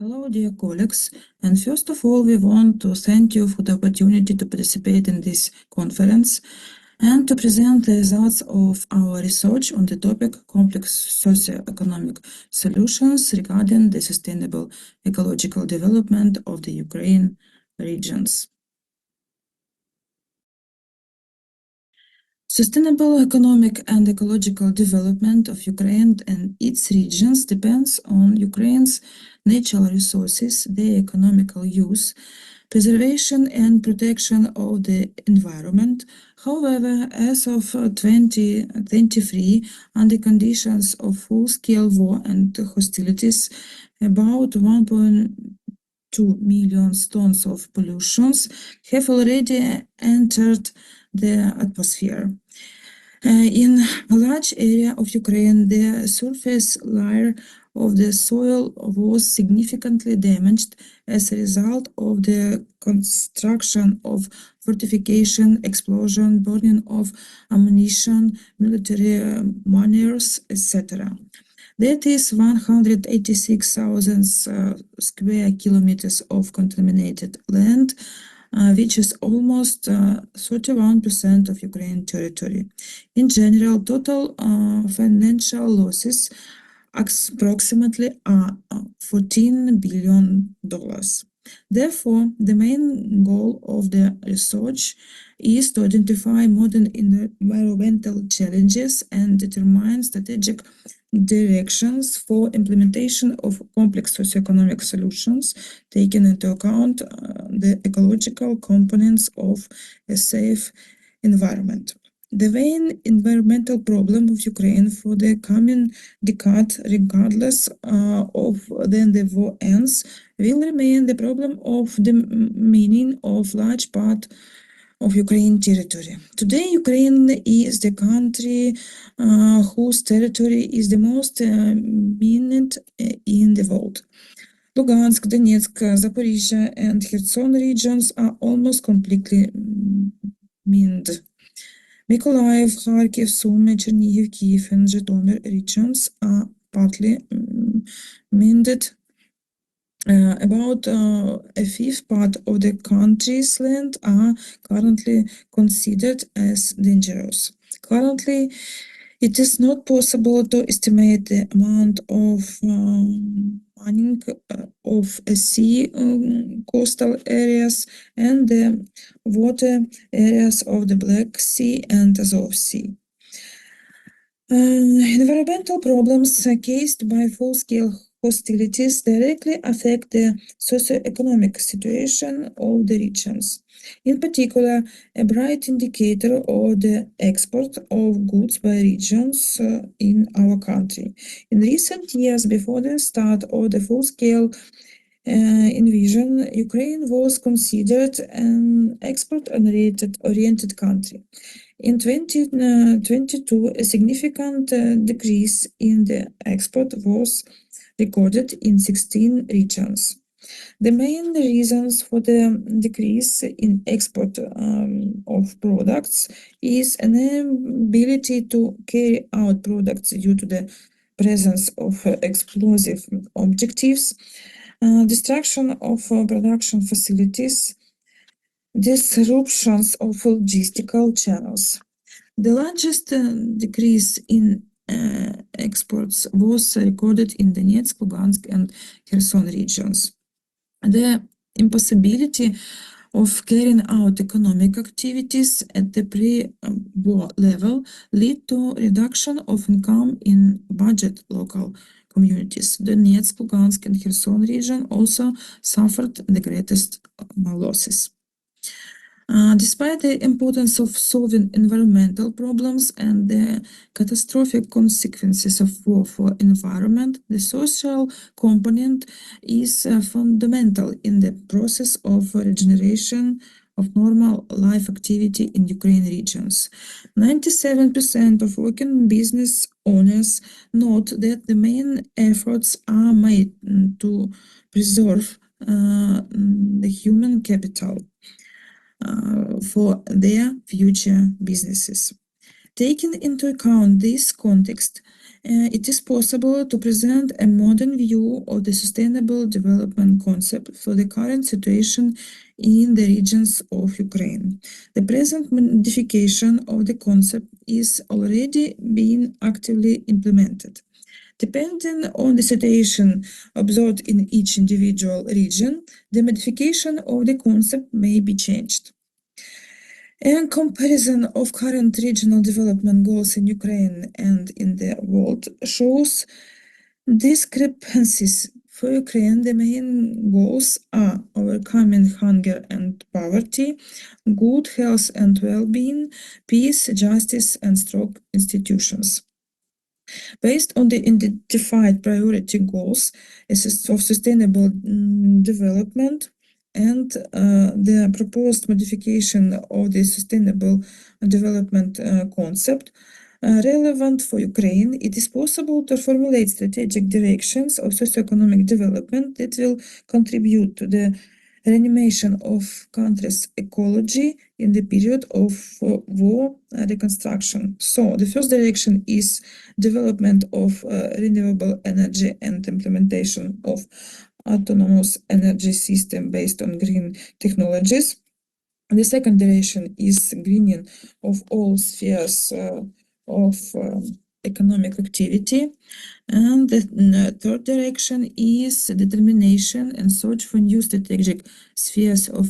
Hello, dear colleagues, and first of all, we want to thank you for the opportunity to participate in this conference and to present the results of our research on the topic complex socio-economic solutions regarding the sustainable ecological development of the Ukraine regions. Sustainable economic and ecological development of Ukraine and its regions depends on Ukraine's natural resources, their economical use, preservation and protection of the environment. However, as of 2023, under conditions of full-scale war and hostilities, about 1.2 million tons of pollutions have already entered the atmosphere. In a large area of Ukraine, the surface layer of the soil was significantly damaged as a result of the construction of fortification, explosion, burning of ammunition, military maneuvers, etc. That is 186,000 square kilometers of contaminated land, which is almost 31% of Ukraine territory. In general, total financial losses approximately are $14 billion. Therefore, the main goal of the research is to identify modern environmental challenges and determine strategic directions for implementation of complex socioeconomic solutions, taking into account the ecological components of a safe environment. The main environmental problem of Ukraine for the coming decade, regardless of when the war ends, will remain the problem of the mining of large part of Ukraine territory. Today, Ukraine is the country whose territory is the most mined in the world. Lugansk, Donetsk, Zaporizhia, and Kherson regions are almost completely mined. Mykolaiv, Kharkiv, Sumy, Chernihiv, Kyiv, and Zhytomyr regions are partly mined. About a fifth part of the country's land are currently considered as dangerous. Currently, it is not possible to estimate the amount of mining of sea coastal areas and the water areas of the Black Sea and Azov Sea. Environmental problems caused by full-scale hostilities directly affect the socio-economic situation of the regions. In particular, a bright indicator of the export of goods by regions in our country. In recent years, before the start of the full-scale invasion, Ukraine was considered an export-oriented country. In 2022, a significant decrease in the export was recorded in 16 regions. The main reasons for the decrease in export of products is an inability to carry out products due to the presence of explosive objectives, destruction of production facilities, disruptions of logistical channels. The largest decrease in exports was recorded in Donetsk, Lugansk, and Kherson regions. The impossibility of carrying out economic activities at the pre-war level led to reduction of income in budget local communities. Donetsk, Lugansk, and Kherson region also suffered the greatest losses. Despite the importance of solving environmental problems and the catastrophic consequences of war for environment, the social component is fundamental in the process of regeneration of normal life activity in Ukraine regions. 97% of working business owners note that the main efforts are made to preserve the human capital for their future businesses. Taking into account this context, it is possible to present a modern view of the sustainable development concept for the current situation in the regions of Ukraine. The present modification of the concept is already being actively implemented. Depending on the situation observed in each individual region, the modification of the concept may be changed. A comparison of current regional development goals in Ukraine and in the world shows discrepancies. For Ukraine, the main goals are overcoming hunger and poverty, good health and well-being, peace, justice, and strong institutions. Based on the identified priority goals of sustainable development and the proposed modification of the sustainable development concept relevant for Ukraine, it is possible to formulate strategic directions of socio-economic development that will contribute to the reanimation of country's ecology in the period of war reconstruction. So the first direction is development of renewable energy and implementation of autonomous energy system based on green technologies. And the second direction is greening of all spheres of economic activity. And the third direction is determination and search for new strategic spheres of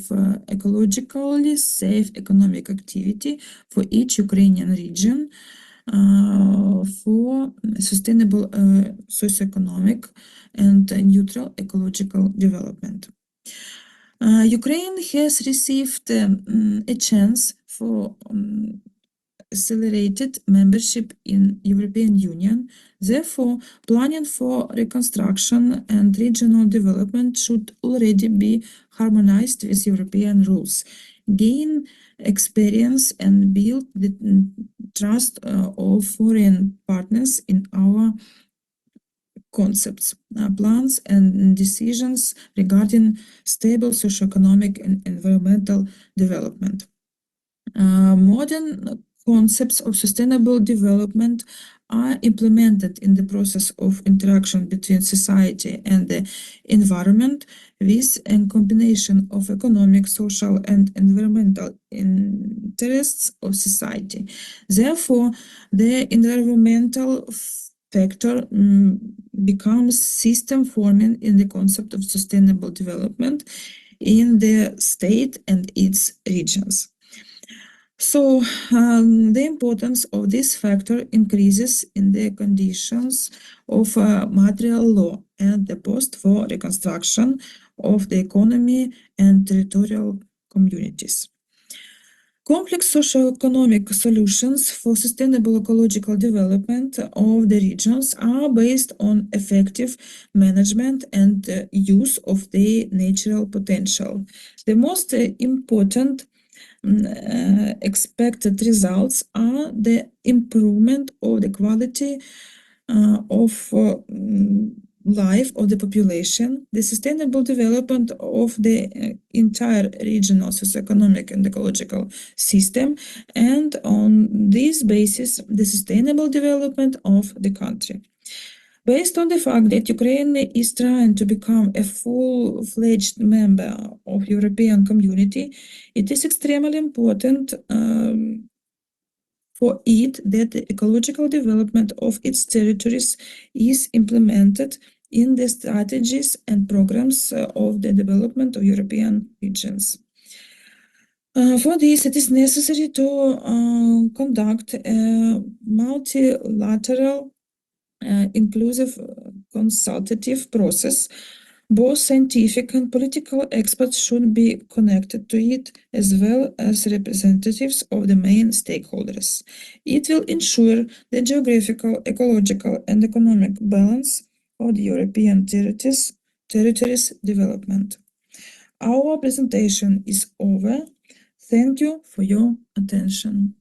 ecologically safe economic activity for each Ukrainian region for sustainable socio-economic and neutral ecological development. Ukraine has received a chance for accelerated membership in European Union. Therefore, planning for reconstruction and regional development should already be harmonized with European rules, gain experience and build the trust of foreign partners in our concepts, plans and decisions regarding stable socio-economic and environmental development. Modern concepts of sustainable development are implemented in the process of interaction between society and the environment with a combination of economic, social, and environmental interests of society. Therefore, the environmental factor becomes system forming in the concept of sustainable development in the state and its regions. So the importance of this factor increases in the conditions of material law and the post-war reconstruction of the economy and territorial communities. Complex socio-economic solutions for sustainable ecological development of the regions are based on effective management and use of their natural potential. The most important expected results are the improvement of the quality of life of the population, the sustainable development of the entire regional socio-economic and ecological system, and on this basis, the sustainable development of the country. Based on the fact that Ukraine is trying to become a full-fledged member of European community, it is extremely important for it that the ecological development of its territories is implemented in the strategies and programs of the development of European regions. For this, it is necessary to conduct a multilateral inclusive consultative process. Both scientific and political experts should be connected to it, as well as representatives of the main stakeholders. It will ensure the geographical, ecological, and economic balance of the European territories development. Our presentation is over. Thank you for your attention.